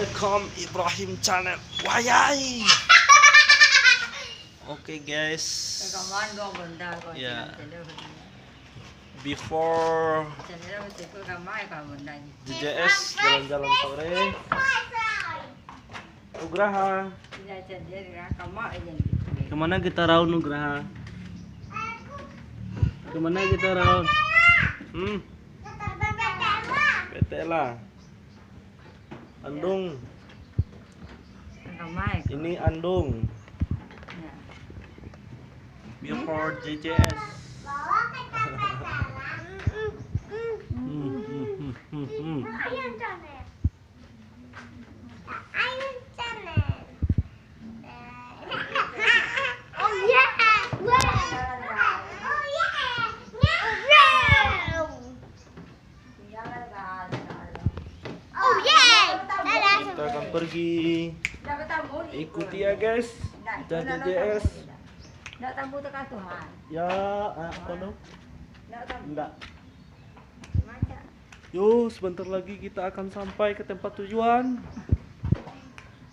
Welcome Ibrahim channel. Wayai. Oke guys. Ya. Before JJS jalan-jalan sore. Nugraha. Kemana kita raun Nugraha? Kemana kita raun? Betela. Andung. Ini Andung. Before JJS. Kita akan pergi. Ikuti ya guys. Kita JJS. Ya, apa dong? Enggak. Yuk, sebentar lagi kita akan sampai ke tempat tujuan.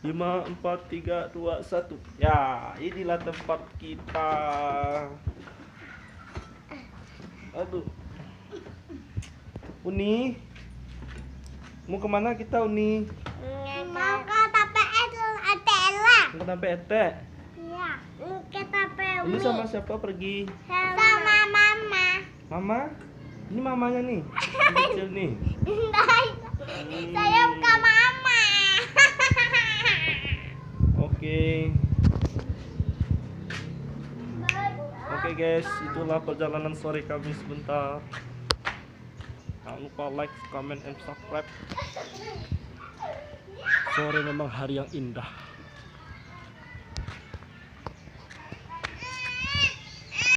5, 4, 3, 2, 1. Ya, inilah tempat kita. Aduh. Uni, mau kemana kita Uni? Mau ke TPS Atela. Mau ke TPS? Iya, ke TPS. Ini sama siapa pergi? Sama mama. Mama? Ini mamanya nih. Kecil nih. Saya bukan mama. Oke. Oke guys, itulah perjalanan sore kami sebentar. Jangan lupa like, comment, and subscribe. Sore memang hari yang indah.